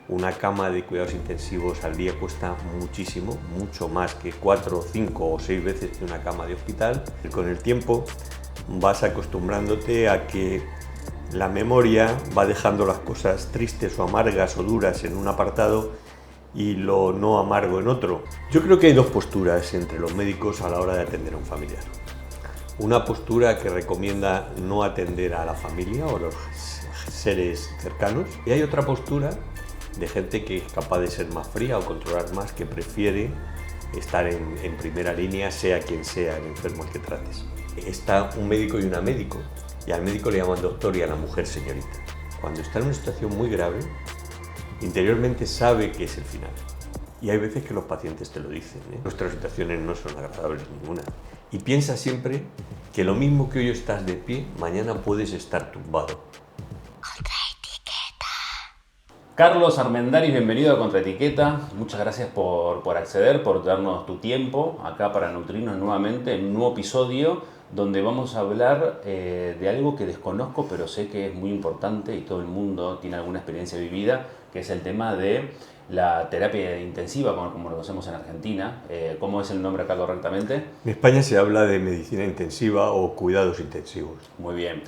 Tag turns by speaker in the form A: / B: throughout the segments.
A: Una cama de cuidados intensivos al día cuesta muchísimo, mucho más que 4, 5 o 6 veces que una cama de hospital. Y con el tiempo vas acostumbrándote a que la memoria va dejando las cosas tristes o amargas o duras en un apartado y lo no amargo en otro. Yo creo que hay dos posturas entre los médicos a la hora de atender a un familiar. Una postura que recomienda no atender a la familia o a los seres cercanos, y hay otra postura de gente que es capaz de ser más fría o controlar más, que prefiere estar en primera línea, sea quien sea el enfermo al que trates. Está un médico y una médico, y al médico le llaman doctor y a la mujer señorita. Cuando está en una situación muy grave, interiormente sabe que es el final. Y hay veces que los pacientes te lo dicen, ¿eh? Nuestras situaciones no son agradables ninguna. Y piensa siempre que lo mismo que hoy estás de pie, mañana puedes estar tumbado.
B: Carlos Armendáriz, bienvenido a Contraetiqueta. Muchas gracias por acceder, por darnos tu tiempo acá para nutrirnos nuevamente en un nuevo episodio donde vamos a hablar de algo que desconozco, pero sé que es muy importante y todo el mundo tiene alguna experiencia vivida, que es el tema de la terapia intensiva, como lo conocemos en Argentina. ¿Cómo es el nombre acá correctamente?
A: En España se habla de medicina intensiva o cuidados intensivos.
B: Muy bien.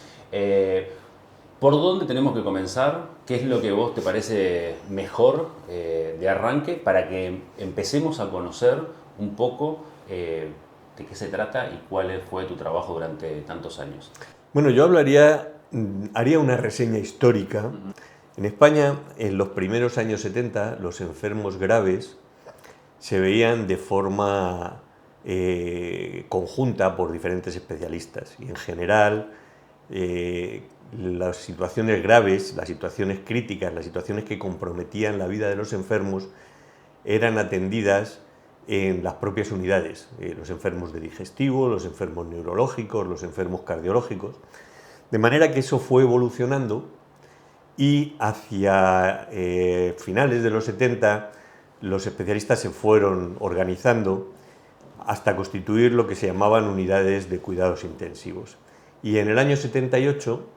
B: ¿Por dónde tenemos que comenzar? ¿Qué es lo que vos te parece mejor de arranque para que empecemos a conocer un poco de qué se trata y cuál fue tu trabajo durante tantos años?
A: Bueno, yo haría una reseña histórica. En España, en los primeros años 70, los enfermos graves se veían de forma conjunta por diferentes especialistas y en general las situaciones graves, las situaciones críticas, las situaciones que comprometían la vida de los enfermos eran atendidas en las propias unidades, los enfermos de digestivo, los enfermos neurológicos, los enfermos cardiológicos, de manera que eso fue evolucionando y hacia finales de los 70 los especialistas se fueron organizando hasta constituir lo que se llamaban unidades de cuidados intensivos. Y en el año 78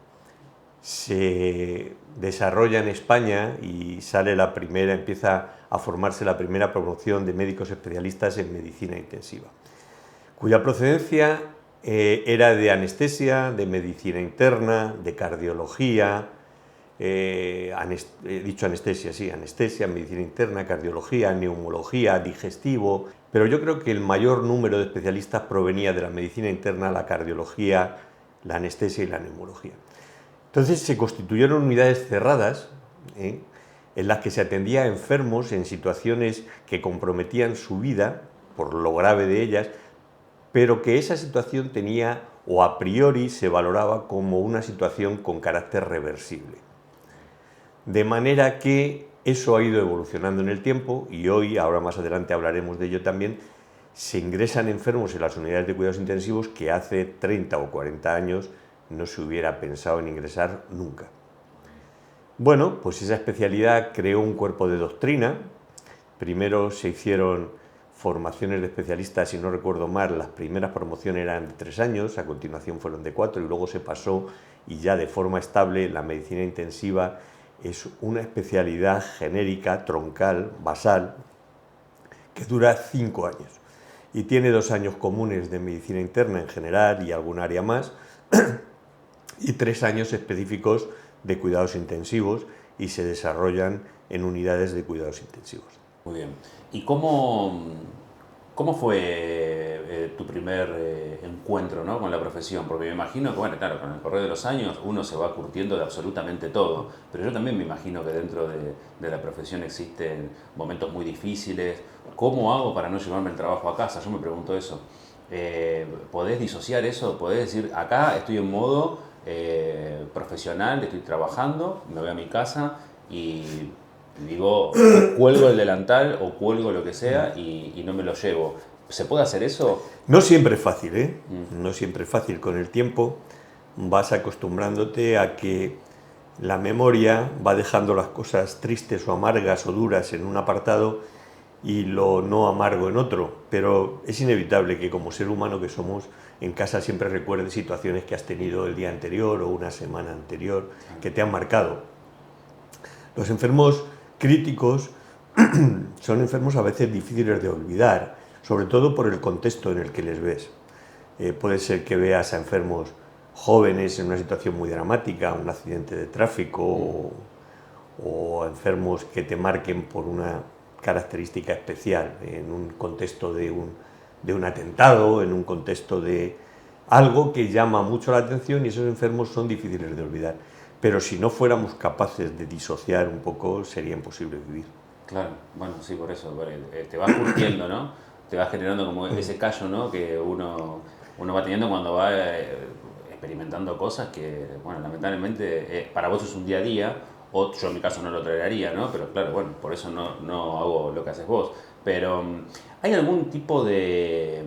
A: se desarrolla en España y empieza a formarse la primera promoción de médicos especialistas en medicina intensiva, cuya procedencia era de anestesia, de medicina interna, de cardiología, anestesia, medicina interna, cardiología, neumología, digestivo, pero yo creo que el mayor número de especialistas provenía de la medicina interna, la cardiología, la anestesia y la neumología. Entonces se constituyeron unidades cerradas, en las que se atendía a enfermos en situaciones que comprometían su vida, por lo grave de ellas, pero que esa situación tenía, o a priori se valoraba como una situación con carácter reversible. De manera que eso ha ido evolucionando en el tiempo y hoy, ahora más adelante hablaremos de ello también, se ingresan enfermos en las unidades de cuidados intensivos que hace 30 o 40 años no se hubiera pensado en ingresar nunca. Bueno, pues esa especialidad creó un cuerpo de doctrina. Primero se hicieron formaciones de especialistas, si no recuerdo mal, las primeras promociones eran de 3 años, a continuación fueron de 4 y luego se pasó y ya de forma estable la medicina intensiva es una especialidad genérica, troncal, basal, que dura 5 años y tiene 2 años comunes de medicina interna en general y algún área más y 3 años específicos de cuidados intensivos y se desarrollan en unidades de cuidados intensivos.
B: Muy bien. ¿Y cómo fue tu primer encuentro, ¿no?, con la profesión? Porque me imagino que, bueno, claro, con el correr de los años uno se va curtiendo de absolutamente todo, pero yo también me imagino que dentro de la profesión existen momentos muy difíciles. ¿Cómo hago para no llevarme el trabajo a casa? Yo me pregunto eso. ¿Podés disociar eso? ¿Podés decir, acá estoy en modo profesional, estoy trabajando, me voy a mi casa y digo, cuelgo el delantal o cuelgo lo que sea y no me lo llevo? ¿Se puede hacer eso?
A: No siempre es fácil, ¿eh? No siempre es fácil. Con el tiempo vas acostumbrándote a que la memoria va dejando las cosas tristes o amargas o duras en un apartado y lo no amargo en otro, pero es inevitable que como ser humano que somos, en casa siempre recuerdes situaciones que has tenido el día anterior o una semana anterior que te han marcado. Los enfermos críticos, son enfermos a veces difíciles de olvidar, sobre todo por el contexto en el que les ves. Puede ser que veas a enfermos jóvenes en una situación muy dramática, un accidente de tráfico, o enfermos que te marquen por una característica especial, en un contexto de un atentado, en un contexto de algo que llama mucho la atención, y esos enfermos son difíciles de olvidar. Pero si no fuéramos capaces de disociar un poco, sería imposible vivir.
B: Claro, bueno, sí, por eso, te vas curtiendo, ¿no? Te vas generando como ese callo, ¿no? Que uno va teniendo cuando va experimentando cosas que, bueno, lamentablemente para vos es un día a día, o yo en mi caso no lo toleraría, ¿no? Pero claro, bueno, por eso no hago lo que haces vos. Pero, ¿hay algún tipo de,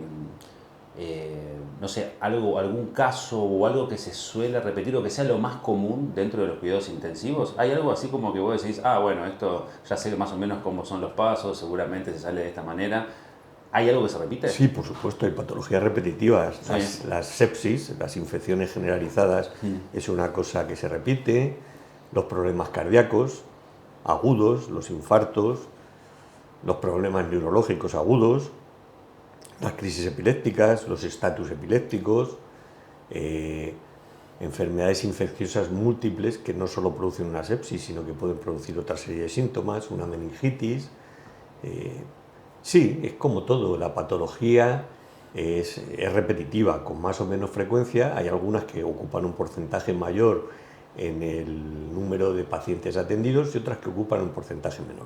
B: no sé, algún caso o algo que se suele repetir o que sea lo más común dentro de los cuidados intensivos? ¿Hay algo así como que vos decís, bueno, esto ya sé más o menos cómo son los pasos, seguramente se sale de esta manera? ¿Hay algo que se repite?
A: Sí, por supuesto, hay patologías repetitivas.
B: Sí.
A: Las sepsis, las infecciones generalizadas, es una cosa que se repite. Los problemas cardíacos agudos, los infartos, los problemas neurológicos agudos, las crisis epilépticas, los estatus epilépticos, enfermedades infecciosas múltiples que no solo producen una sepsis, sino que pueden producir otra serie de síntomas, una meningitis. Sí, es como todo, la patología es repetitiva, con más o menos frecuencia. Hay algunas que ocupan un porcentaje mayor en el número de pacientes atendidos y otras que ocupan un porcentaje menor,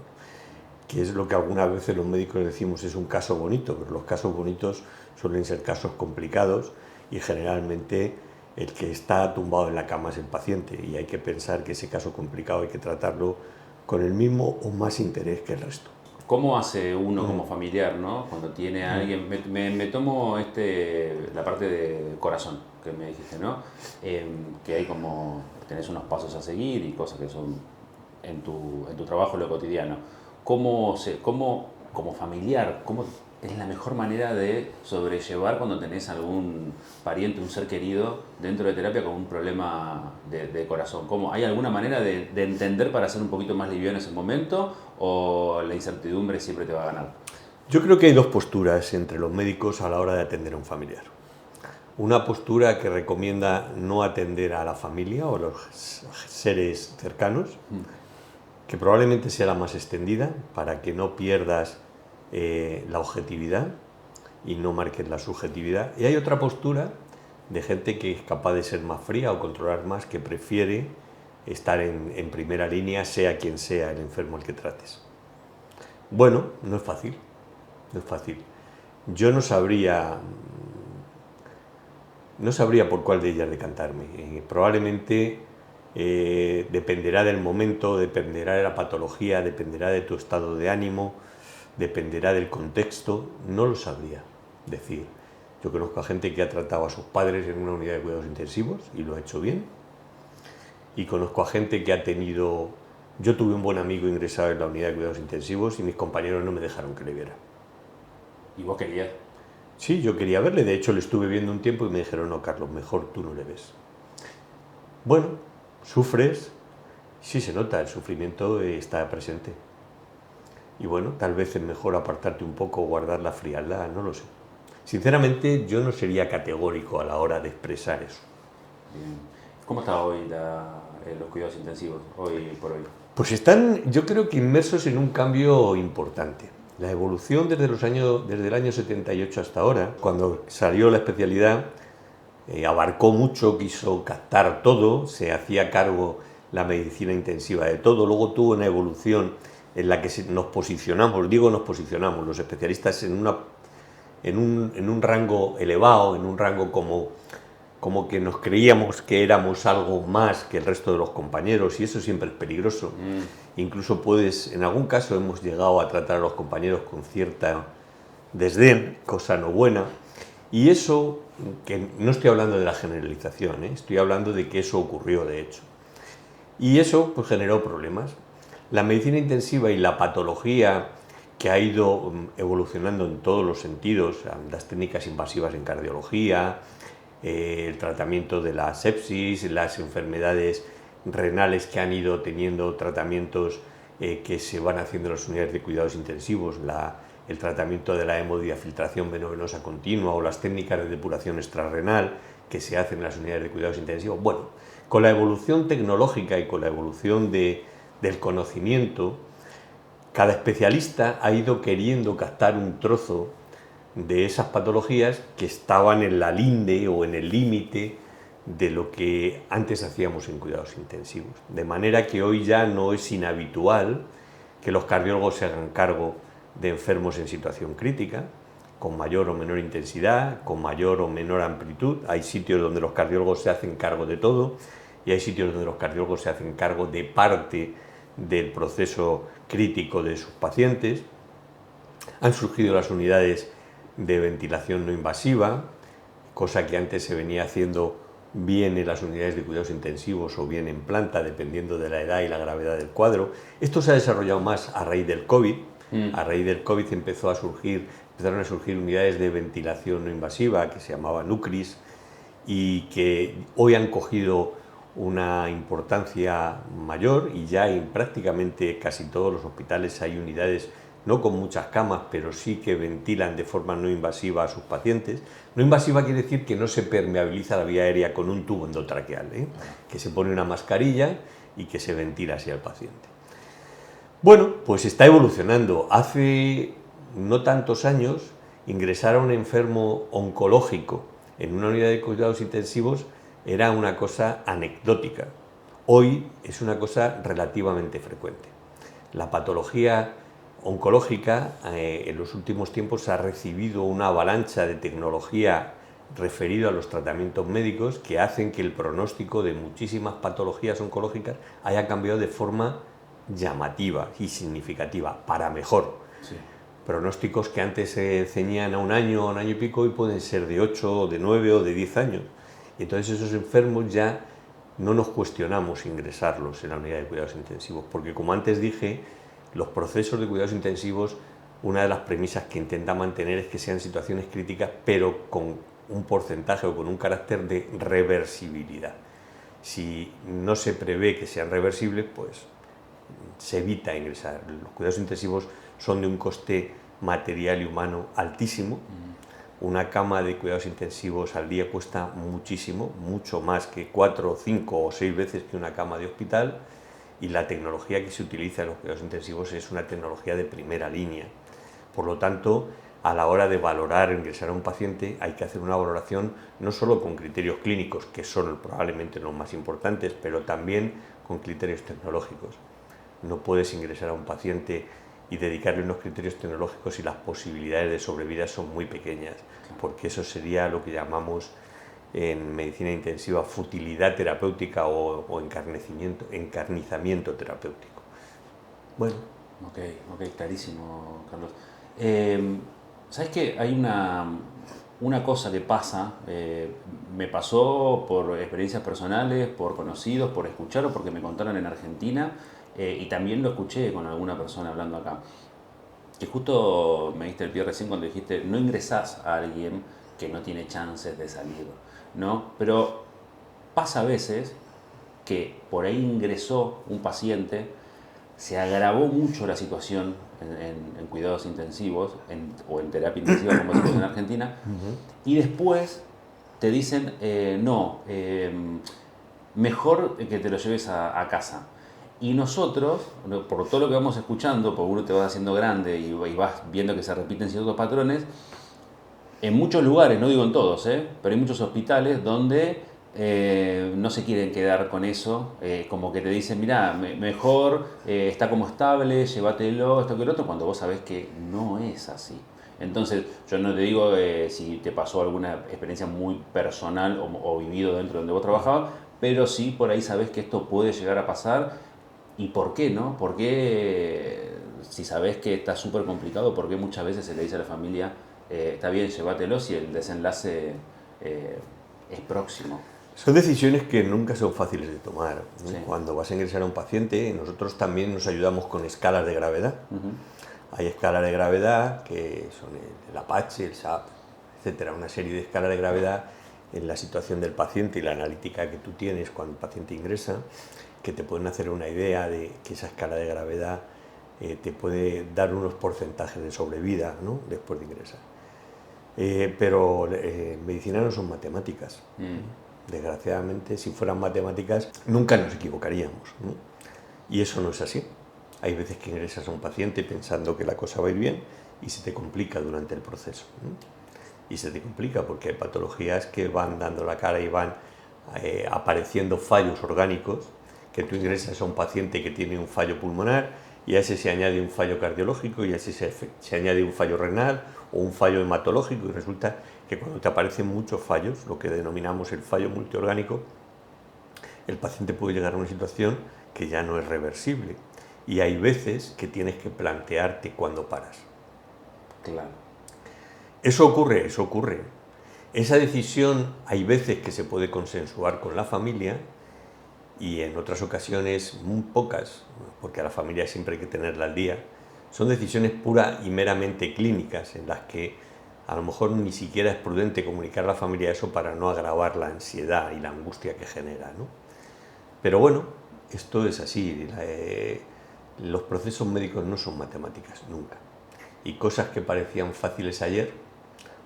A: que es lo que algunas veces los médicos decimos es un caso bonito, pero los casos bonitos suelen ser casos complicados y generalmente el que está tumbado en la cama es el paciente, y hay que pensar que ese caso complicado hay que tratarlo con el mismo o más interés que el resto.
B: ¿Cómo hace uno como familiar, ¿no? Cuando tiene a alguien, me tomo la parte de corazón que me dijiste, ¿no? Que hay como, tenés unos pasos a seguir y cosas que son en tu trabajo lo cotidiano. ¿Cómo como familiar, cómo es la mejor manera de sobrellevar cuando tenés algún pariente, un ser querido dentro de terapia con un problema de corazón? ¿Hay alguna manera de entender para hacer un poquito más liviano ese momento, o la incertidumbre siempre te va a ganar?
A: Yo creo que hay dos posturas entre los médicos a la hora de atender a un familiar. Una postura que recomienda no atender a la familia o a los seres cercanos, que probablemente sea la más extendida para que no pierdas la objetividad y no marques la subjetividad. Y hay otra postura de gente que es capaz de ser más fría o controlar más, que prefiere estar en primera línea, sea quien sea el enfermo al que trates. Bueno, no es fácil, no es fácil. Yo no sabría por cuál de ellas decantarme. Probablemente dependerá del momento, dependerá de la patología, dependerá de tu estado de ánimo, dependerá del contexto, no lo sabría decir. Yo conozco a gente que ha tratado a sus padres en una unidad de cuidados intensivos y lo ha hecho bien. Y conozco a gente que ha tenido... Yo tuve un buen amigo ingresado en la unidad de cuidados intensivos y mis compañeros no me dejaron que le viera.
B: ¿Y vos querías?
A: Sí, yo quería verle. De hecho, le estuve viendo un tiempo y me dijeron, no, Carlos, mejor tú no le ves. Bueno, sufres, sí se nota, el sufrimiento está presente. Y bueno, tal vez es mejor apartarte un poco, guardar la frialdad, no lo sé. Sinceramente, yo no sería categórico a la hora de expresar eso.
B: Bien. ¿Cómo está hoy los cuidados intensivos, hoy por hoy?
A: Pues están, yo creo que inmersos en un cambio importante. La evolución desde el año 78 hasta ahora, cuando salió la especialidad, abarcó mucho, quiso captar todo, se hacía cargo la medicina intensiva de todo. Luego tuvo una evolución en la que nos posicionamos, los especialistas en un rango elevado, en un rango como que nos creíamos que éramos algo más que el resto de los compañeros, y eso siempre es peligroso. Incluso en algún caso hemos llegado a tratar a los compañeros con cierta desdén, cosa no buena, y eso, que no estoy hablando de la generalización, estoy hablando de que eso ocurrió de hecho. Y eso pues generó problemas. La medicina intensiva y la patología, que ha ido evolucionando en todos los sentidos, las técnicas invasivas en cardiología, el tratamiento de la sepsis, las enfermedades renales que han ido teniendo tratamientos que se van haciendo en las unidades de cuidados intensivos, el tratamiento de la hemodiafiltración venovenosa continua o las técnicas de depuración extrarrenal que se hacen en las unidades de cuidados intensivos. Bueno, con la evolución tecnológica y con la evolución del conocimiento, cada especialista ha ido queriendo captar un trozo de esas patologías que estaban en la linde o en el límite de lo que antes hacíamos en cuidados intensivos. De manera que hoy ya no es inhabitual que los cardiólogos se hagan cargo de enfermos en situación crítica, con mayor o menor intensidad, con mayor o menor amplitud. Hay sitios donde los cardiólogos se hacen cargo de todo y hay sitios donde los cardiólogos se hacen cargo de parte del proceso crítico de sus pacientes. Han surgido las unidades de ventilación no invasiva, cosa que antes se venía haciendo bien en las unidades de cuidados intensivos o bien en planta, dependiendo de la edad y la gravedad del cuadro. Esto se ha desarrollado más a raíz del COVID. A raíz del COVID empezaron a surgir unidades de ventilación no invasiva que se llamaban UCRIs y que hoy han cogido una importancia mayor y ya en prácticamente casi todos los hospitales hay unidades no con muchas camas, pero sí que ventilan de forma no invasiva a sus pacientes. No invasiva quiere decir que no se permeabiliza la vía aérea con un tubo endotraqueal, que se pone una mascarilla y que se ventila así al paciente. Bueno, pues está evolucionando. Hace no tantos años, ingresar a un enfermo oncológico en una unidad de cuidados intensivos era una cosa anecdótica. Hoy es una cosa relativamente frecuente. La patología oncológica en los últimos tiempos ha recibido una avalancha de tecnología referido a los tratamientos médicos que hacen que el pronóstico de muchísimas patologías oncológicas haya cambiado de forma llamativa y significativa, para mejor.
B: Sí.
A: Pronósticos que antes se ceñían a un año y pico, hoy pueden ser de 8, de 9 o de 10 años. Y entonces esos enfermos ya no nos cuestionamos ingresarlos en la unidad de cuidados intensivos, porque como antes dije, los procesos de cuidados intensivos, una de las premisas que intenta mantener es que sean situaciones críticas, pero con un porcentaje o con un carácter de reversibilidad. Si no se prevé que sean reversibles, pues se evita ingresar. Los cuidados intensivos son de un coste material y humano altísimo. Una cama de cuidados intensivos al día cuesta muchísimo, mucho más que 4, 5 o 6 veces que una cama de hospital, y la tecnología que se utiliza en los cuidados intensivos es una tecnología de primera línea. Por lo tanto, a la hora de valorar ingresar a un paciente hay que hacer una valoración no solo con criterios clínicos, que son probablemente los más importantes, pero también con criterios tecnológicos. No puedes ingresar a un paciente y dedicarle unos criterios tecnológicos si las posibilidades de sobrevida son muy pequeñas, porque eso sería lo que llamamos en medicina intensiva futilidad terapéutica o encarnizamiento terapéutico. Bueno.
B: Ok, clarísimo, Carlos. ¿Sabes qué? Hay una cosa que pasa, me pasó por experiencias personales, por conocidos, por escuchar o porque me contaron en Argentina, y también lo escuché con alguna persona hablando acá. Que justo me diste el pie recién cuando dijiste, no ingresás a alguien que no tiene chances de salir, ¿no? Pero pasa a veces que por ahí ingresó un paciente, se agravó mucho la situación en cuidados intensivos o en terapia intensiva, como decimos en Argentina, y después te dicen, mejor que te lo lleves a casa. Y nosotros, por todo lo que vamos escuchando, porque uno te va haciendo grande y vas viendo que se repiten ciertos patrones, en muchos lugares, no digo en todos, pero hay muchos hospitales donde no se quieren quedar con eso, como que te dicen, mirá, mejor está como estable, llévatelo, esto que el otro, cuando vos sabés que no es así. Entonces, yo no te digo si te pasó alguna experiencia muy personal o vivido dentro de donde vos trabajabas, pero sí por ahí sabés que esto puede llegar a pasar. ¿Y por qué no? ¿Por qué, si sabés que está súper complicado, por qué muchas veces se le dice a la familia, está bien, llévatelo si el desenlace es próximo?
A: Son decisiones que nunca son fáciles de tomar, ¿no?
B: Sí.
A: Cuando vas a ingresar a un paciente, nosotros también nos ayudamos con escalas de gravedad. Hay escalas de gravedad que son el Apache, el SAP, etcétera, una serie de escalas de gravedad en la situación del paciente y la analítica que tú tienes cuando el paciente ingresa, que te pueden hacer una idea de que esa escala de gravedad te puede dar unos porcentajes de sobrevida, ¿no?, después de ingresar. Pero medicina no son matemáticas. Desgraciadamente, si fueran matemáticas, nunca nos equivocaríamos, ¿no? Y eso no es así. Hay veces que ingresas a un paciente pensando que la cosa va a ir bien y se te complica durante el proceso, ¿no? Y se te complica porque hay patologías que van dando la cara y van apareciendo fallos orgánicos, que tú ingresas a un paciente que tiene un fallo pulmonar y a ese se añade un fallo cardiológico y a ese se añade un fallo renal o un fallo hematológico, y resulta que cuando te aparecen muchos fallos, lo que denominamos el fallo multiorgánico, el paciente puede llegar a una situación que ya no es reversible, y hay veces que tienes que plantearte cuándo paras.
B: Claro.
A: Eso ocurre, eso ocurre. Esa decisión hay veces que se puede consensuar con la familia y en otras ocasiones muy pocas, porque a la familia siempre hay que tenerla al día. Son decisiones pura y meramente clínicas en las que a lo mejor ni siquiera es prudente comunicar a la familia eso para no agravar la ansiedad y la angustia que genera, ¿no? Pero bueno, esto es así. Los procesos médicos no son matemáticas, nunca. Y cosas que parecían fáciles ayer,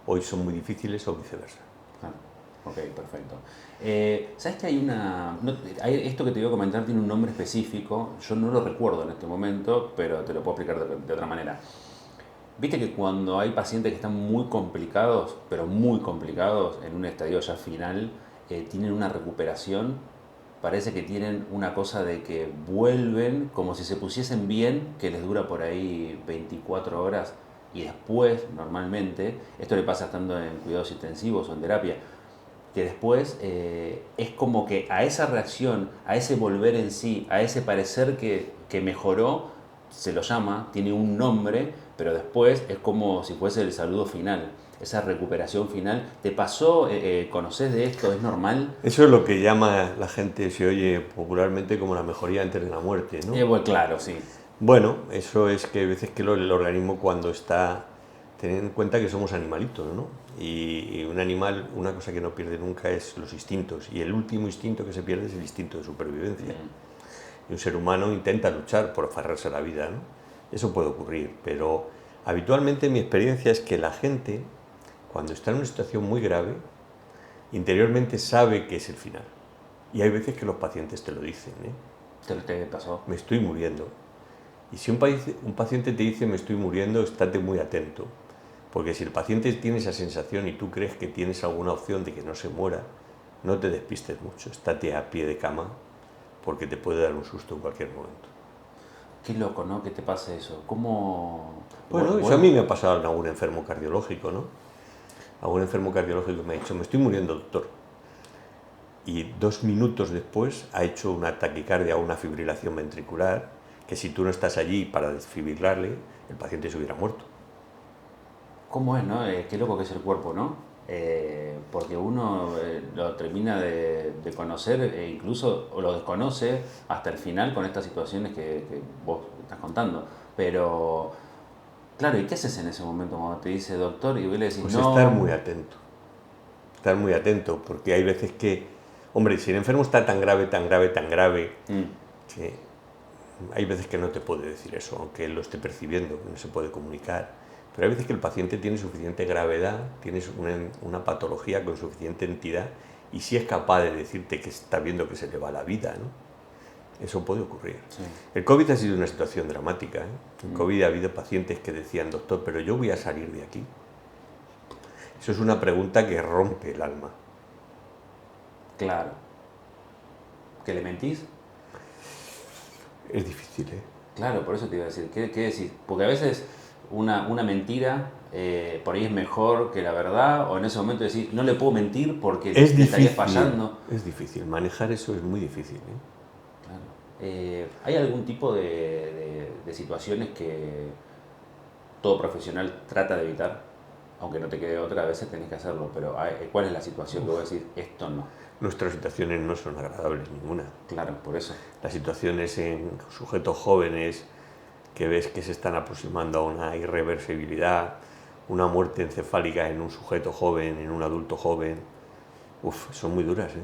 A: hoy son muy difíciles o viceversa.
B: Ok, perfecto. ¿Sabes que hay una... esto que te voy a comentar tiene un nombre específico, yo no lo recuerdo en este momento, pero te lo puedo explicar de otra manera. Viste que cuando hay pacientes que están muy complicados, pero muy complicados, en un estadio ya final, tienen una recuperación, parece que tienen una cosa de que vuelven como si se pusiesen bien, que les dura por ahí 24 horas, y después, normalmente, esto le pasa estando en cuidados intensivos o en terapia, que después es como que a esa reacción, a ese volver en sí, a ese parecer que mejoró, se lo llama, tiene un nombre, pero después es como si fuese el saludo final, esa recuperación final. ¿Te pasó? ¿Conoces de esto? ¿Es normal?
A: Eso es lo que llama la gente, se oye popularmente como la mejoría antes de la muerte, ¿no?
B: Bueno, claro, sí.
A: Bueno, eso es que a veces que el organismo cuando está... Ten en cuenta que somos animalitos, ¿no? Y un animal, una cosa que no pierde nunca es los instintos. Y el último instinto que se pierde es el instinto de supervivencia. Y un ser humano intenta luchar por aferrarse a la vida, ¿no? Eso puede ocurrir, pero habitualmente mi experiencia es que la gente, cuando está en una situación muy grave, interiormente sabe que es el final. Y hay veces que los pacientes te lo dicen, ¿eh?
B: ¿Te pasó?
A: Me estoy muriendo. Y si un paciente te dice me estoy muriendo, estate muy atento. Porque si el paciente tiene esa sensación y tú crees que tienes alguna opción de que no se muera, no te despistes mucho, estate a pie de cama, porque te puede dar un susto en cualquier momento.
B: Qué loco, ¿no? Que te pase eso. ¿Cómo...?
A: Bueno, eso a mí me ha pasado en algún enfermo cardiológico, ¿no? Algún enfermo cardiológico me ha dicho, me estoy muriendo, doctor. Y 2 minutos después ha hecho una taquicardia o una fibrilación ventricular, que si tú no estás allí para desfibrilarle, el paciente se hubiera muerto.
B: ¿Cómo es, no? Qué loco que es el cuerpo, ¿no? Porque uno lo termina de conocer e incluso lo desconoce hasta el final con estas situaciones que vos estás contando. Pero, claro, ¿y qué haces en ese momento cuando te dice doctor y vos le decís
A: pues
B: no?
A: Estar muy atento, porque hay veces que, hombre, si el enfermo está tan grave, que hay veces que no te puede decir eso, aunque él lo esté percibiendo, no se puede comunicar. Pero hay veces que el paciente tiene suficiente gravedad, tiene una patología con suficiente entidad, y si es capaz de decirte que está viendo que se le va la vida, ¿no? Eso puede ocurrir.
B: Sí.
A: El COVID ha sido una situación dramática, ¿eh? En COVID ha habido pacientes que decían, doctor, pero yo voy a salir de aquí. Eso es una pregunta que rompe el alma.
B: Claro. ¿Que le mentís?
A: Es difícil, ¿eh?
B: Claro, por eso te iba a decir, ¿qué decís? Porque a veces una mentira por ahí es mejor que la verdad, o en ese momento decís, no le puedo mentir porque
A: Es
B: le estaría
A: difícil,
B: fallando.
A: es difícil, manejar eso es muy difícil, ¿eh?
B: Claro. ¿Hay algún tipo de situaciones que todo profesional trata de evitar? Aunque no te quede otra, a veces tenés que hacerlo, pero ¿cuál es la situación que vos decís, esto no?
A: Nuestras situaciones no son agradables ninguna.
B: Claro, por eso.
A: Las situaciones en sujetos jóvenes que ves que se están aproximando a una irreversibilidad, una muerte encefálica en un sujeto joven, en un adulto joven, son muy duras, ¿eh?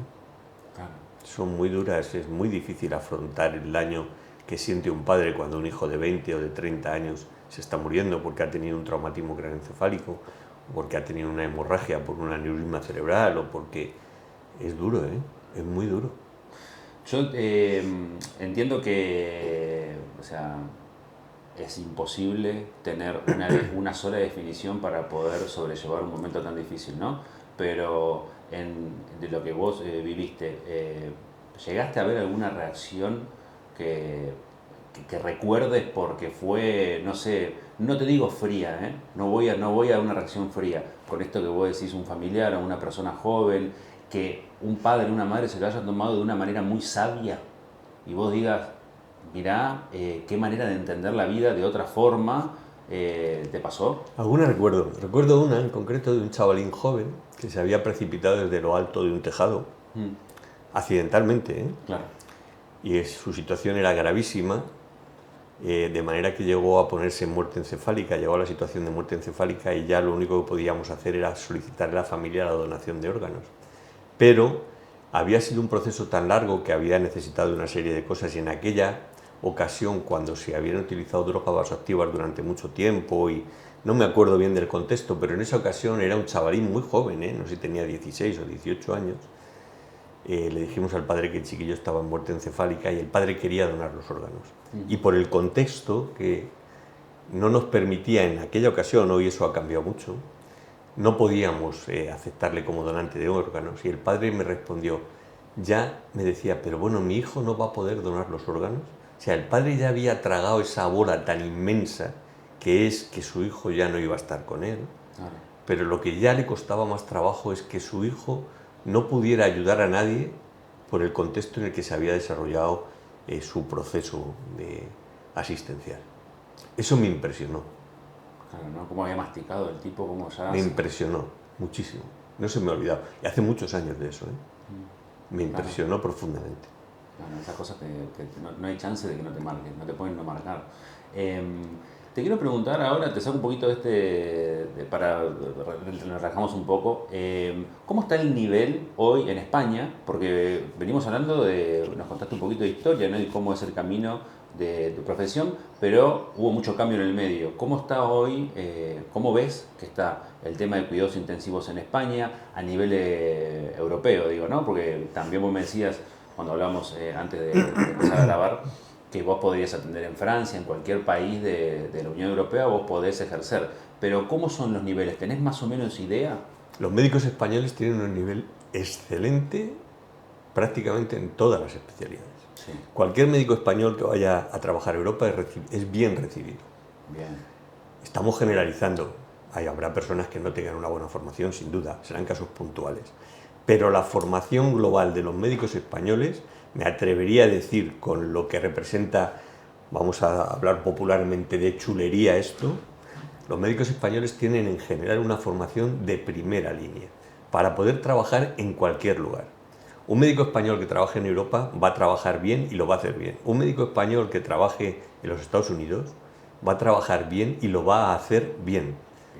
B: Claro.
A: Son muy duras, es muy difícil afrontar el daño que siente un padre cuando un hijo de 20 o de 30 años se está muriendo porque ha tenido un traumatismo craneoencefálico, o porque ha tenido una hemorragia por un aneurisma cerebral, o porque... Es duro, ¿eh? Es muy duro.
B: Yo entiendo que, o sea, es imposible tener una sola definición para poder sobrellevar un momento tan difícil, ¿no? Pero de lo que vos viviste, ¿llegaste a ver alguna reacción que recuerdes porque fue, no sé, no te digo fría, ¿eh? No voy a una reacción fría, con esto que vos decís, un familiar o una persona joven, que un padre o una madre se lo haya tomado de una manera muy sabia y vos digas, mirá, qué manera de entender la vida de otra forma te pasó?
A: Alguna recuerdo. Recuerdo una en concreto de un chavalín joven que se había precipitado desde lo alto de un tejado, accidentalmente, ¿eh?
B: Claro.
A: Y su situación era gravísima, de manera que llegó a ponerse en muerte encefálica, llegó a la situación de muerte encefálica y ya lo único que podíamos hacer era solicitarle a la familia la donación de órganos. Pero había sido un proceso tan largo que había necesitado una serie de cosas y en aquella ocasión, cuando se habían utilizado drogas vasoactivas durante mucho tiempo y no me acuerdo bien del contexto, pero en esa ocasión era un chavalín muy joven, no sé si tenía 16 o 18 años, le dijimos al padre que el chiquillo estaba en muerte encefálica y el padre quería donar los órganos. Y por el contexto que no nos permitía en aquella ocasión, hoy eso ha cambiado mucho, no podíamos aceptarle como donante de órganos. Y el padre me respondió, ya me decía, pero bueno, mi hijo no va a poder donar los órganos. O sea, el padre ya había tragado esa bola tan inmensa que es que su hijo ya no iba a estar con él.
B: Claro.
A: Pero lo que ya le costaba más trabajo es que su hijo no pudiera ayudar a nadie por el contexto en el que se había desarrollado su proceso asistencial. Eso me impresionó.
B: Claro, ¿no? Cómo había masticado el tipo, cómo ya...
A: Me impresionó muchísimo. No se me ha olvidado. Y hace muchos años de eso, ¿eh? Me impresionó profundamente.
B: Bueno, esas cosas que no hay chance de que no te marquen, no te pueden no marcar. Te quiero preguntar ahora, te saco un poquito para nos relajamos un poco. ¿Cómo está el nivel hoy en España? Porque venimos hablando nos contaste un poquito de historia, ¿no? Y cómo es el camino de tu profesión, pero hubo mucho cambio en el medio. ¿Cómo está hoy? ¿Cómo ves que está el tema de cuidados intensivos en España a nivel europeo, digo, ¿no? Porque también vos me decías, cuando hablamos antes de empezar a grabar, que vos podrías atender en Francia, en cualquier país de la Unión Europea, vos podés ejercer. Pero ¿cómo son los niveles? ¿Tenés más o menos idea?
A: Los médicos españoles tienen un nivel excelente prácticamente en todas las especialidades.
B: Sí.
A: Cualquier médico español que vaya a trabajar a Europa es bien recibido.
B: Bien.
A: Estamos generalizando. Habrá personas que no tengan una buena formación, sin duda, serán casos puntuales. Pero la formación global de los médicos españoles, me atrevería a decir, con lo que representa, vamos a hablar popularmente de chulería esto, los médicos españoles tienen en general una formación de primera línea para poder trabajar en cualquier lugar. Un médico español que trabaje en Europa va a trabajar bien y lo va a hacer bien. Un médico español que trabaje en los Estados Unidos va a trabajar bien y lo va a hacer bien.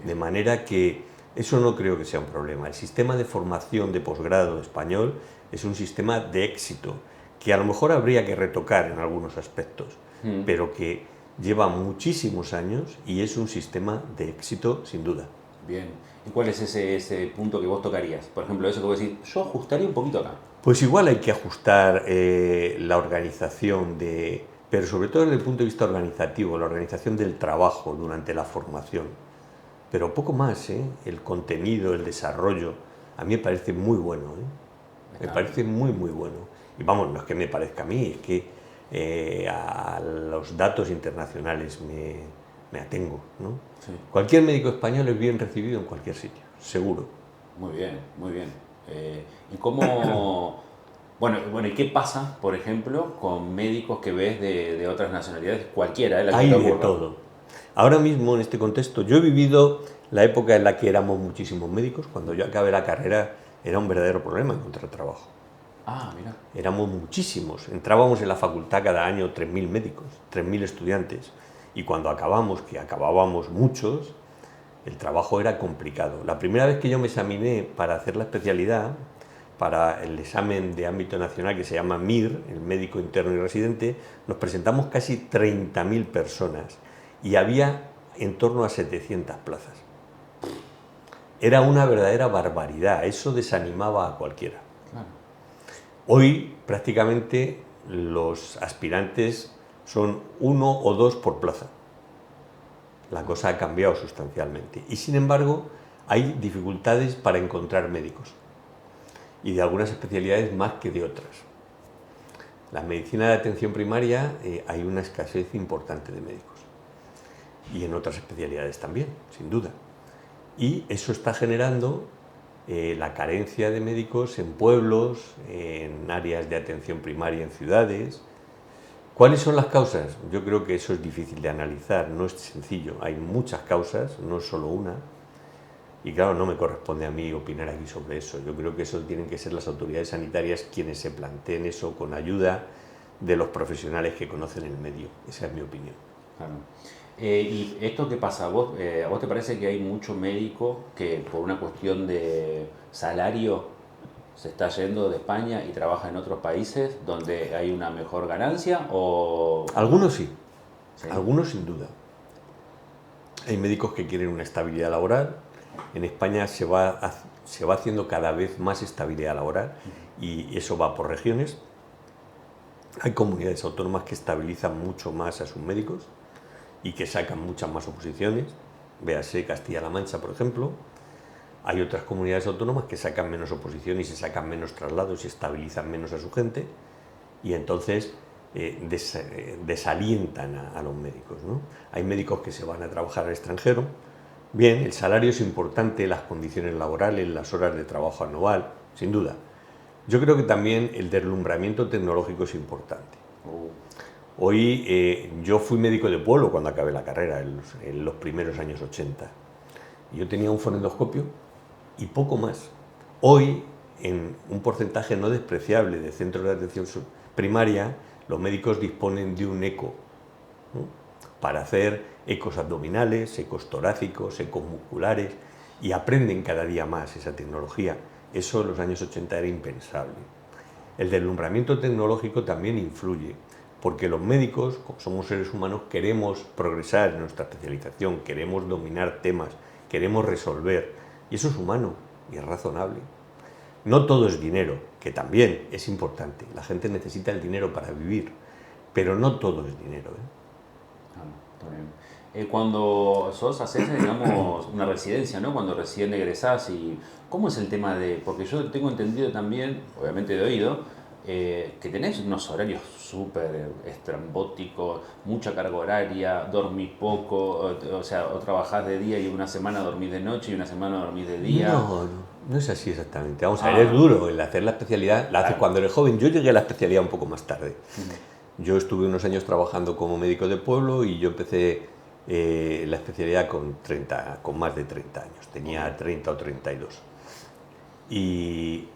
A: De manera que eso no creo que sea un problema. El sistema de formación de posgrado español es un sistema de éxito, que a lo mejor habría que retocar en algunos aspectos, pero que lleva muchísimos años y es un sistema de éxito sin duda.
B: Bien. ¿Y cuál es ese punto que vos tocarías? Por ejemplo, eso que vos decís, yo ajustaría un poquito acá.
A: Pues igual hay que ajustar la organización, pero sobre todo desde el punto de vista organizativo, la organización del trabajo durante la formación. Pero poco más, el contenido, el desarrollo, a mí me parece muy bueno, me parece muy, muy bueno. Y vamos, no es que me parezca a mí, es que a los datos internacionales me atengo, ¿no?
B: Sí.
A: Cualquier médico español es bien recibido en cualquier sitio, seguro.
B: Muy bien, muy bien. ¿Y cómo...? Bueno, ¿y qué pasa, por ejemplo, con médicos que ves de otras nacionalidades? Cualquiera, la que
A: Hay
B: te
A: de
B: ocurra.
A: todo. Ahora mismo, en este contexto, yo he vivido la época en la que éramos muchísimos médicos. Cuando yo acabé la carrera era un verdadero problema encontrar trabajo.
B: Ah, mira.
A: Éramos muchísimos. Entrábamos en la facultad cada año 3.000 médicos, 3.000 estudiantes. Y cuando acabamos, que acabábamos muchos, el trabajo era complicado. La primera vez que yo me examiné para hacer la especialidad, para el examen de ámbito nacional que se llama MIR, el médico interno y residente, nos presentamos casi 30.000 personas y había en torno a 700 plazas. Era una verdadera barbaridad, eso desanimaba a cualquiera.
B: Claro.
A: Hoy prácticamente los aspirantes son 1 o 2 por plaza. La cosa ha cambiado sustancialmente y sin embargo hay dificultades para encontrar médicos y de algunas especialidades más que de otras. La medicina de atención primaria hay una escasez importante de médicos y en otras especialidades también, sin duda. Y eso está generando la carencia de médicos en pueblos, en áreas de atención primaria en ciudades. ¿Cuáles son las causas? Yo creo que eso es difícil de analizar, no es sencillo. Hay muchas causas, no es solo una. Y claro, no me corresponde a mí opinar aquí sobre eso. Yo creo que eso tienen que ser las autoridades sanitarias quienes se planteen eso con ayuda de los profesionales que conocen el medio. Esa es mi opinión.
B: Claro. ¿Y esto qué pasa? ¿A vos te parece que hay mucho médico que por una cuestión de salario se está yendo de España y trabaja en otros países donde hay una mejor ganancia? ¿O...
A: Algunos sí,
B: ¿Sí?
A: Algunos sin duda. Hay médicos que quieren una estabilidad laboral. En España se va haciendo cada vez más estabilidad laboral y eso va por regiones. Hay comunidades autónomas que estabilizan mucho más a sus médicos y que sacan muchas más oposiciones. Véase Castilla-La Mancha, por ejemplo. Hay otras comunidades autónomas que sacan menos oposición y se sacan menos traslados y estabilizan menos a su gente y entonces desalientan a los médicos, ¿no? Hay médicos que se van a trabajar al extranjero. Bien, el salario es importante, las condiciones laborales, las horas de trabajo anual, sin duda. Yo creo que también el deslumbramiento tecnológico es importante. Hoy yo fui médico de pueblo cuando acabé la carrera, en los primeros años 80. Yo tenía un fonendoscopio y poco más. Hoy, en un porcentaje no despreciable de centros de atención primaria, los médicos disponen de un eco, ¿no?, para hacer ecos abdominales, ecos torácicos, ecos musculares, y aprenden cada día más esa tecnología. Eso en los años 80 era impensable. El deslumbramiento tecnológico también influye, porque los médicos, como somos seres humanos, queremos progresar en nuestra especialización, queremos dominar temas, queremos resolver, y eso es humano y es razonable. No todo es dinero, que también es importante, la gente necesita el dinero para vivir, pero no todo es dinero,
B: Está bien. Cuando haces, digamos, una residencia, ¿no? Cuando recién egresás, ¿cómo es el tema de...? Porque yo tengo entendido también, obviamente de oído, que tenés unos horarios súper estrambóticos, mucha carga horaria, dormís poco, o sea, o trabajás de día y una semana dormís de noche y una semana dormís de día.
A: No es así exactamente. Vamos a ver, es duro el hacer la especialidad, la haces cuando eres joven. Yo llegué a la especialidad un poco más tarde. Yo estuve unos años trabajando como médico de pueblo y yo empecé la especialidad con más de 30 años, tenía 30 o 32. Y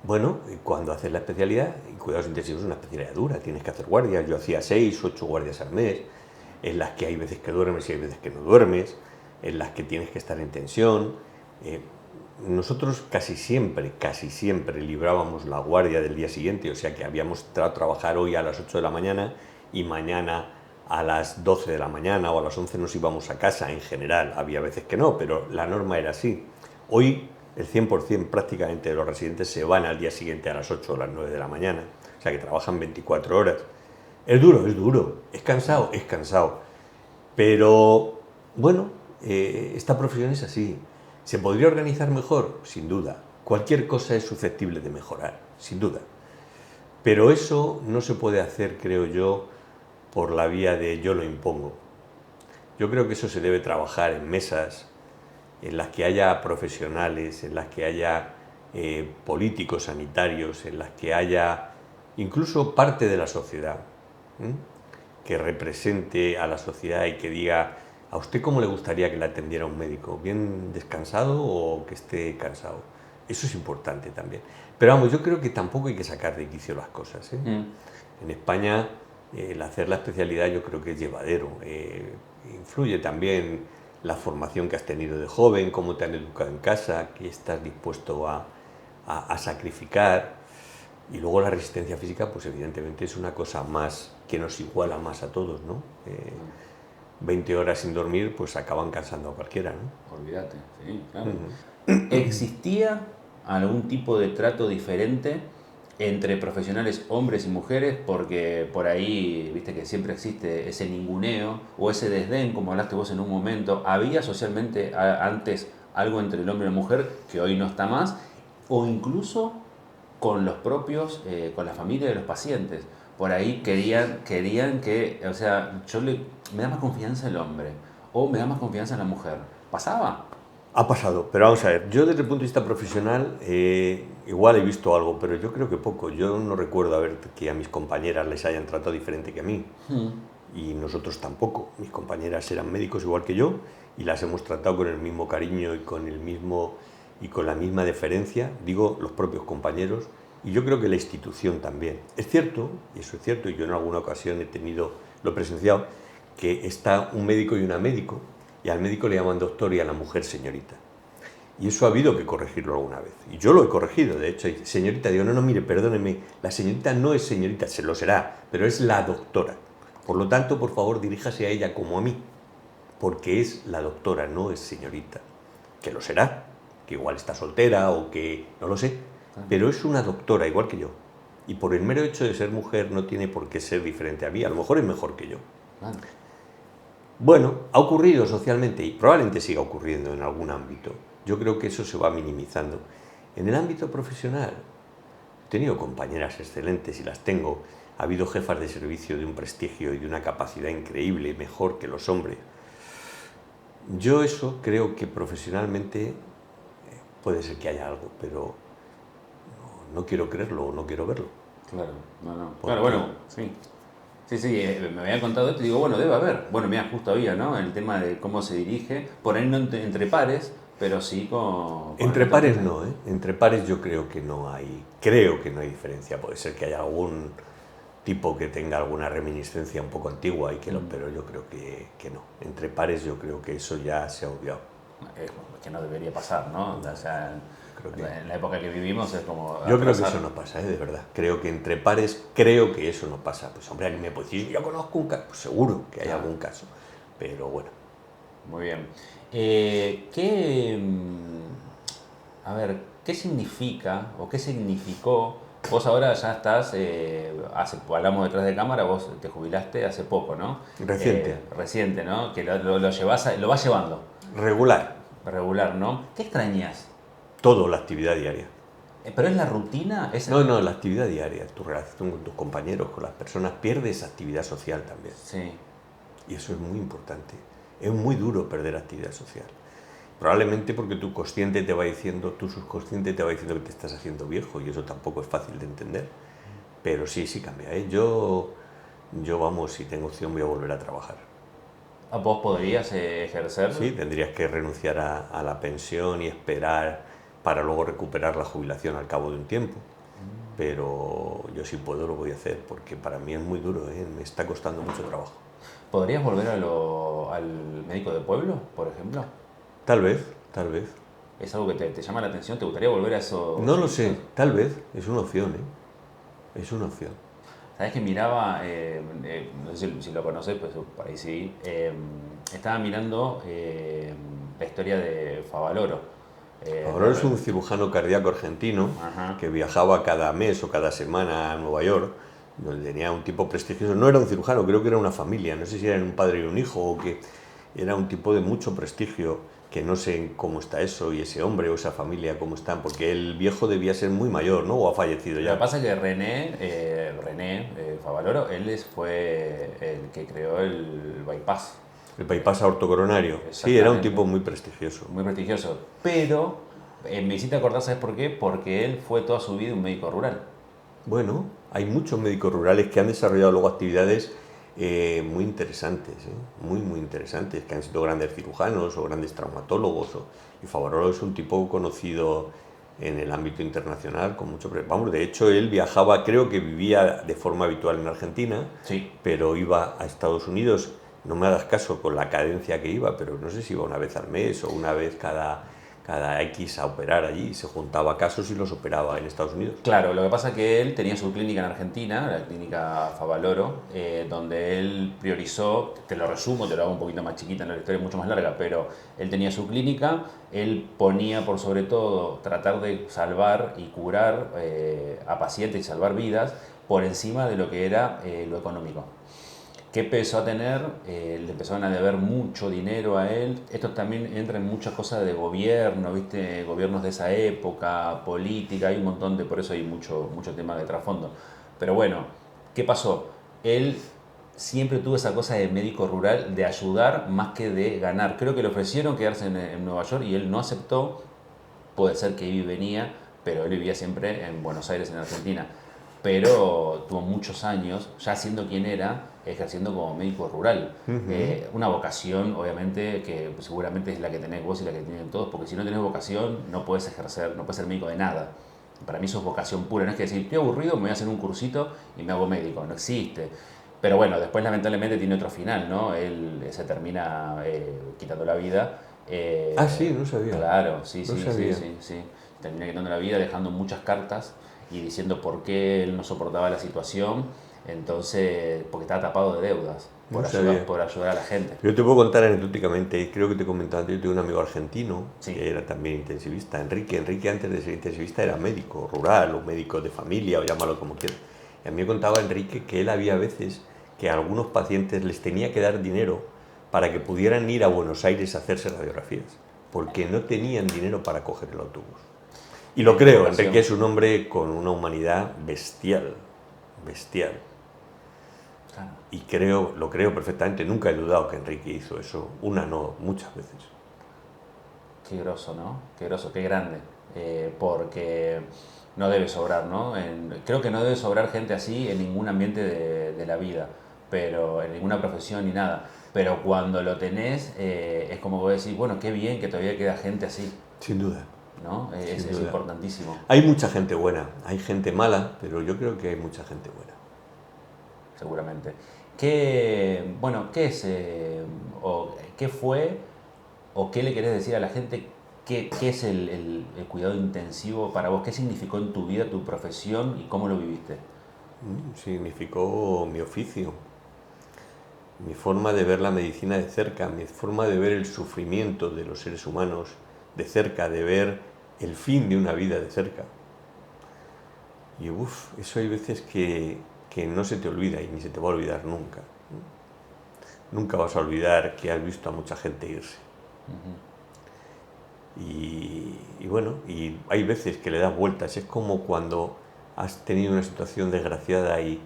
A: bueno, cuando haces la especialidad, en cuidados intensivos es una especialidad dura, tienes que hacer guardias. Yo hacía 6, 8 guardias al mes, en las que hay veces que duermes y hay veces que no duermes, en las que tienes que estar en tensión. Nosotros casi siempre librábamos la guardia del día siguiente, o sea que habíamos entrado a trabajar hoy a las 8 de la mañana y mañana a las 12 de la mañana o a las 11 nos íbamos a casa en general. Había veces que no, pero la norma era así. Hoy el 100% prácticamente de los residentes se van al día siguiente a las 8 o las 9 de la mañana, o sea que trabajan 24 horas. Es duro, es cansado, pero bueno, esta profesión es así. ¿Se podría organizar mejor? Sin duda. Cualquier cosa es susceptible de mejorar, sin duda. Pero eso no se puede hacer, creo yo, por la vía de yo lo impongo. Yo creo que eso se debe trabajar en mesas en las que haya profesionales, en las que haya políticos sanitarios, en las que haya incluso parte de la sociedad, que represente a la sociedad y que diga: ¿a usted cómo le gustaría que le atendiera un médico? ¿Bien descansado o que esté cansado? Eso es importante también. Pero vamos, yo creo que tampoco hay que sacar de quicio las cosas, En España, el hacer la especialidad yo creo que es llevadero. Influye también la formación que has tenido de joven, cómo te han educado en casa, qué estás dispuesto a a sacrificar. Y luego la resistencia física, pues evidentemente es una cosa más que nos iguala más a todos, ¿no? 20 horas sin dormir, pues acaban cansando a cualquiera, ¿no?
B: Olvídate, sí, claro. ¿Existía algún tipo de trato diferente entre profesionales hombres y mujeres? Porque por ahí, viste que siempre existe ese ninguneo o ese desdén, como hablaste vos en un momento. ¿Había socialmente antes algo entre el hombre y la mujer que hoy no está más? O incluso con los propios, con la familia de los pacientes. Por ahí querían que, o sea, me da más confianza el hombre o me da más confianza la mujer. ¿Pasaba?
A: Ha pasado, pero vamos a ver, yo desde el punto de vista profesional igual he visto algo, pero yo creo que poco. Yo no recuerdo que a mis compañeras les hayan tratado diferente que a mí. Y nosotros tampoco. Mis compañeras eran médicos igual que yo y las hemos tratado con el mismo cariño y con la misma deferencia, digo, los propios compañeros, y yo creo que la institución también. Es cierto, y eso es cierto, y yo en alguna ocasión lo he presenciado, que está un médico y una médico, y al médico le llaman doctor y a la mujer señorita. Y eso ha habido que corregirlo alguna vez. Y yo lo he corregido, de hecho, señorita, digo, no, mire, perdóneme, la señorita no es señorita, se lo será, pero es la doctora. Por lo tanto, por favor, diríjase a ella como a mí, porque es la doctora, no es señorita. Que lo será, que igual está soltera o que no lo sé, pero es una doctora igual que yo. Y por el mero hecho de ser mujer no tiene por qué ser diferente a mí, a lo mejor es mejor que yo. Bueno, ha ocurrido socialmente y probablemente siga ocurriendo en algún ámbito. Yo creo que eso se va minimizando. En el ámbito profesional, he tenido compañeras excelentes y las tengo. Ha habido jefas de servicio de un prestigio y de una capacidad increíble, mejor que los hombres. Yo eso creo que profesionalmente puede ser que haya algo, pero no quiero creerlo o no quiero verlo.
B: Claro, no. Claro, bueno, sí. Sí, me habían contado esto y digo, bueno, debe haber. Bueno, mira, justo había, ¿no? El tema de cómo se dirige, por ahí no entre pares, pero sí con
A: entre pares no, ¿eh? Entre pares yo creo que no hay diferencia. Puede ser que haya algún tipo que tenga alguna reminiscencia un poco antigua, pero yo creo que no. Entre pares yo creo que eso ya se ha obviado.
B: Es que no debería pasar, ¿no? O sea, en la época que vivimos es como...
A: Yo creo que eso no pasa, de verdad. Creo que entre pares, creo que eso no pasa. Pues hombre, alguien me puede decir, yo conozco un caso. Pues seguro que hay algún caso, pero bueno.
B: Muy bien. ¿Qué significa o qué significó? Vos ahora ya estás, hablamos detrás de cámara, vos te jubilaste hace poco, ¿no? Reciente, ¿no? Que lo vas llevando. Regular, ¿no? ¿Qué extrañas?
A: Todo, la actividad diaria.
B: ¿Pero es la rutina?
A: No, la actividad diaria, tu relación con tus compañeros, con las personas, pierdes actividad social también.
B: Sí.
A: Y eso es muy importante. Es muy duro perder actividad social. Probablemente porque tu subconsciente te va diciendo que te estás haciendo viejo y eso tampoco es fácil de entender. Pero sí cambia, ¿eh? Yo vamos, si tengo opción voy a volver a trabajar.
B: ¿Vos podrías ejercer?
A: Sí, tendrías que renunciar a la pensión y esperar para luego recuperar la jubilación al cabo de un tiempo. Pero yo si puedo lo voy a hacer porque para mí es muy duro, ¿eh? Me está costando mucho trabajo.
B: ¿Podrías volver al médico de pueblo, por ejemplo?
A: Tal vez.
B: ¿Es algo que te llama la atención? ¿Te gustaría volver a eso?
A: No lo sé, tal vez, es una opción, ¿eh? Es una opción.
B: ¿Sabes que miraba, no sé si lo conoces, pues por ahí sí, estaba mirando la historia de Favaloro.
A: Favaloro es un cirujano cardíaco argentino que viajaba cada mes o cada semana a Nueva York, donde tenía un tipo prestigioso. No era un cirujano, creo que era una familia, no sé si eran un padre y un hijo o que era un tipo de mucho prestigio, que no sé cómo está eso y ese hombre o esa familia cómo están, porque el viejo debía ser muy mayor, ¿no? O ha fallecido ya.
B: Lo que pasa es que René Favaloro, él fue el que creó el bypass.
A: El bypass aortocoronario. Sí, era un tipo muy prestigioso.
B: Muy prestigioso. Pero me hiciste acordar, ¿sabes por qué? Porque él fue toda su vida un médico rural.
A: Bueno, hay muchos médicos rurales que han desarrollado luego actividades muy interesantes, muy interesantes, que han sido grandes cirujanos o grandes traumatólogos. Y Favaloro es un tipo conocido en el ámbito internacional con mucho... Vamos, de hecho, él viajaba, creo que vivía de forma habitual en Argentina,
B: sí,
A: pero iba a Estados Unidos. No me hagas caso con la cadencia que iba, pero no sé si iba una vez al mes o una vez cada cada X a operar allí, se juntaba casos y los operaba en Estados Unidos.
B: Claro, lo que pasa es que él tenía su clínica en Argentina, la clínica Favaloro, donde él priorizó, te lo resumo, te lo hago un poquito más chiquita, la historia es mucho más larga, pero él tenía su clínica, él ponía por sobre todo tratar de salvar y curar a pacientes y salvar vidas por encima de lo que era lo económico. ¿Qué empezó a tener? Le empezaron a deber mucho dinero a él. Esto también entra en muchas cosas de gobierno, ¿viste? Gobiernos de esa época, política, hay un montón de, por eso hay mucho tema de trasfondo. Pero bueno, ¿qué pasó? Él siempre tuvo esa cosa de médico rural, de ayudar más que de ganar. Creo que le ofrecieron quedarse en Nueva York y él no aceptó. Puede ser que iba y venía, pero él vivía siempre en Buenos Aires, en Argentina. Pero tuvo muchos años, ya siendo quien era, ejerciendo como médico rural. Una vocación, obviamente, que seguramente es la que tenés vos y la que tienen todos, porque si no tenés vocación, no puedes ejercer, no puedes ser médico de nada. Para mí eso es vocación pura, no es que decir, estoy aburrido, me voy a hacer un cursito y me hago médico, no existe. Pero bueno, después lamentablemente tiene otro final, ¿no? Él se termina quitando la vida.
A: Ah, sí, no sabía.
B: Claro, sí,
A: No
B: sí,
A: sabía.
B: sí, sí, sí. Termina quitando la vida, dejando muchas cartas y diciendo por qué él no soportaba la situación. Entonces, porque estaba tapado de deudas
A: No sabía.
B: por ayudar a la gente.
A: Yo te puedo contar anecdóticamente, creo que te he comentado antes, yo tengo un amigo argentino
B: Sí.
A: que era también intensivista, Enrique. Enrique antes de ser intensivista era médico rural o médico de familia o llámalo como quieras. Y a mí me contaba Enrique que él había veces que a algunos pacientes les tenía que dar dinero para que pudieran ir a Buenos Aires a hacerse radiografías, porque no tenían dinero para coger el autobús. Y lo creo, Enrique es un hombre con una humanidad bestial, bestial.
B: Claro.
A: Y lo creo perfectamente, nunca he dudado que Enrique hizo eso, una no, muchas veces.
B: Qué groso, ¿no? Qué groso, qué grande. Porque no debe sobrar, ¿no? Creo que no debe sobrar gente así en ningún ambiente de la vida, pero en ninguna profesión ni nada. Pero cuando lo tenés, es como vos decís, bueno, qué bien que todavía queda gente así,
A: Sin duda,
B: ¿no?
A: sin
B: Es
A: duda.
B: importantísimo,
A: Hay mucha gente buena, hay gente mala, pero yo creo que hay mucha gente buena.
B: seguramente. ¿Qué, bueno, qué es, o qué fue, o qué le querés decir a la gente? ¿Qué es el cuidado intensivo para vos? ¿Qué significó en tu vida, tu profesión y cómo lo viviste?
A: Significó mi oficio, mi forma de ver la medicina de cerca, mi forma de ver el sufrimiento de los seres humanos de cerca, de ver el fin de una vida de cerca. Y eso hay veces que no se te olvida y ni se te va a olvidar nunca. Nunca vas a olvidar que has visto a mucha gente irse. Y bueno, y hay veces que le das vueltas, es como cuando has tenido una situación desgraciada y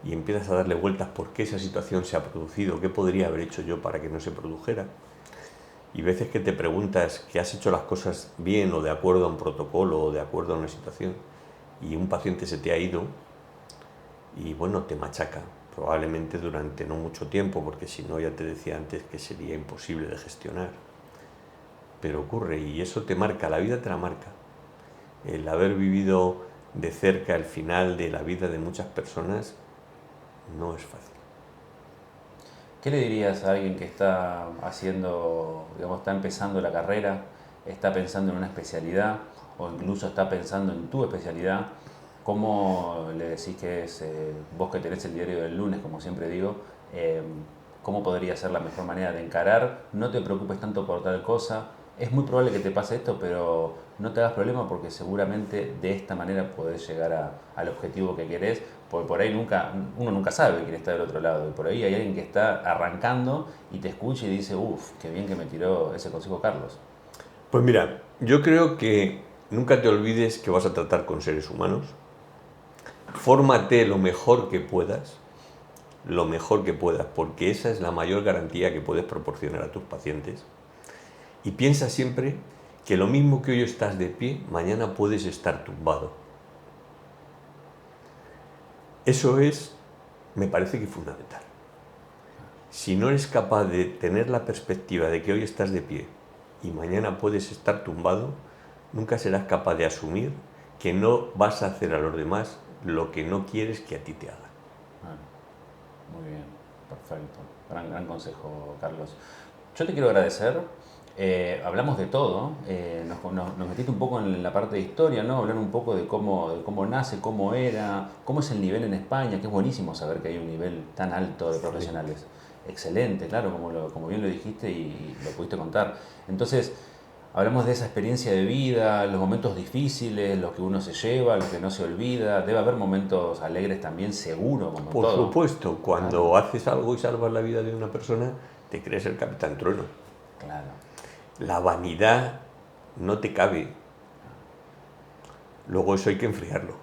A: empiezas a darle vueltas por qué esa situación se ha producido, qué podría haber hecho yo para que no se produjera. Y veces que te preguntas que has hecho las cosas bien o de acuerdo a un protocolo o de acuerdo a una situación y un paciente se te ha ido y bueno, te machaca, probablemente durante no mucho tiempo, porque si no ya te decía antes que sería imposible de gestionar. Pero ocurre y eso te marca, la vida te la marca. El haber vivido de cerca el final de la vida de muchas personas no es fácil.
B: ¿Qué le dirías a alguien que está haciendo, digamos, está empezando la carrera, está pensando en una especialidad o incluso está pensando en tu especialidad? ¿Cómo le decís que es, vos que tenés el diario del lunes, como siempre digo, cómo podría ser la mejor manera de encarar? No te preocupes tanto por tal cosa. Es muy probable que te pase esto, pero no te hagas problema porque seguramente de esta manera podés llegar al objetivo que querés, porque por ahí uno nunca sabe quién está del otro lado, y por ahí hay alguien que está arrancando y te escucha y dice, uff, qué bien que me tiró ese consejo Carlos.
A: Pues mira, yo creo que nunca te olvides que vas a tratar con seres humanos. Fórmate lo mejor que puedas, porque esa es la mayor garantía que puedes proporcionar a tus pacientes. Y piensa siempre que lo mismo que hoy estás de pie, mañana puedes estar tumbado. Eso me parece que es fundamental. Si no eres capaz de tener la perspectiva de que hoy estás de pie y mañana puedes estar tumbado, nunca serás capaz de asumir que no vas a hacer a los demás lo que no quieres que a ti te hagan.
B: Muy bien, perfecto. Gran consejo, Carlos. Yo te quiero agradecer Hablamos de todo, nos metiste un poco en la parte de historia, ¿no? Hablar un poco de cómo nace, cómo era, cómo es el nivel en España, que es buenísimo saber que hay un nivel tan alto de profesionales. Excelente, claro, como bien lo dijiste y lo pudiste contar. Entonces, hablamos de esa experiencia de vida, los momentos difíciles, los que uno se lleva, los que no se olvida. Debe haber momentos alegres también, seguro, como
A: Por
B: todo.
A: supuesto, cuando
B: Claro,
A: haces algo y salvas la vida de una persona, te crees el Capitán Trueno.
B: claro.
A: La vanidad no te cabe. Luego eso hay que enfriarlo.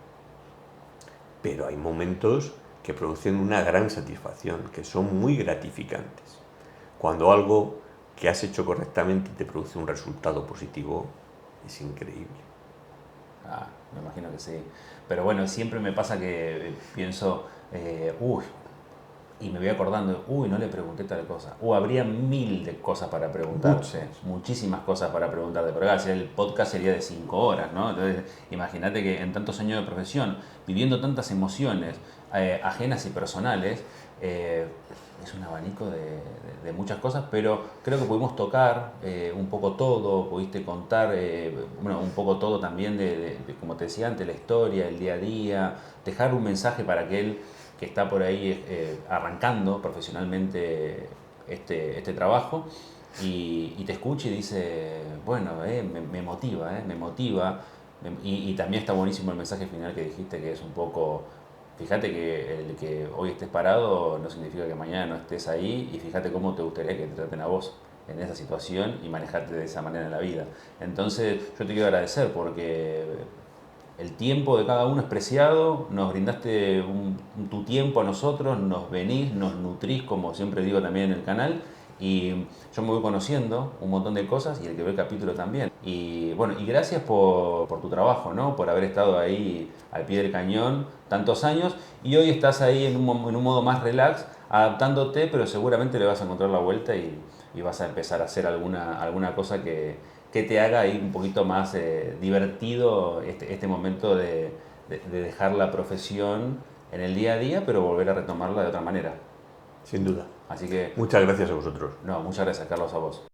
A: Pero hay momentos que producen una gran satisfacción, que son muy gratificantes. Cuando algo que has hecho correctamente te produce un resultado positivo, es increíble.
B: Ah, me imagino que sí. Pero bueno, siempre me pasa que pienso, uy, y me voy acordando, uy, no le pregunté tal cosa. Habría mil de cosas para preguntarte,
A: Muchas.
B: muchísimas cosas para preguntarte. Pero claro, si el podcast sería de 5 horas, ¿no? Entonces, imagínate que en tantos años de profesión, viviendo tantas emociones ajenas y personales, eh, es un abanico de muchas cosas, pero creo que pudimos tocar un poco todo, pudiste contar, bueno, un poco todo también como te decía antes, la historia, el día a día, dejar un mensaje para aquel que está por ahí arrancando profesionalmente este trabajo y te escucha y dice, bueno, me motiva, me motiva. Y también está buenísimo el mensaje final que dijiste, que es un poco, fíjate que el que hoy estés parado no significa que mañana no estés ahí y fíjate cómo te gustaría que te traten a vos en esa situación y manejarte de esa manera en la vida. Entonces yo te quiero agradecer porque el tiempo de cada uno es preciado, nos brindaste tu tiempo a nosotros, nos venís, nos nutrís, como siempre digo también en el canal, y yo me voy conociendo un montón de cosas y el que ve el capítulo también. Y bueno, y gracias por tu trabajo, ¿no? Por haber estado ahí al pie del cañón tantos años y hoy estás ahí en un modo más relax, adaptándote, pero seguramente le vas a encontrar la vuelta y vas a empezar a hacer alguna cosa que te haga ir un poquito más divertido este momento de dejar la profesión en el día a día, pero volver a retomarla de otra manera.
A: Sin duda.
B: Así que,
A: Muchas gracias a vosotros.
B: no, muchas gracias, Carlos, a vos.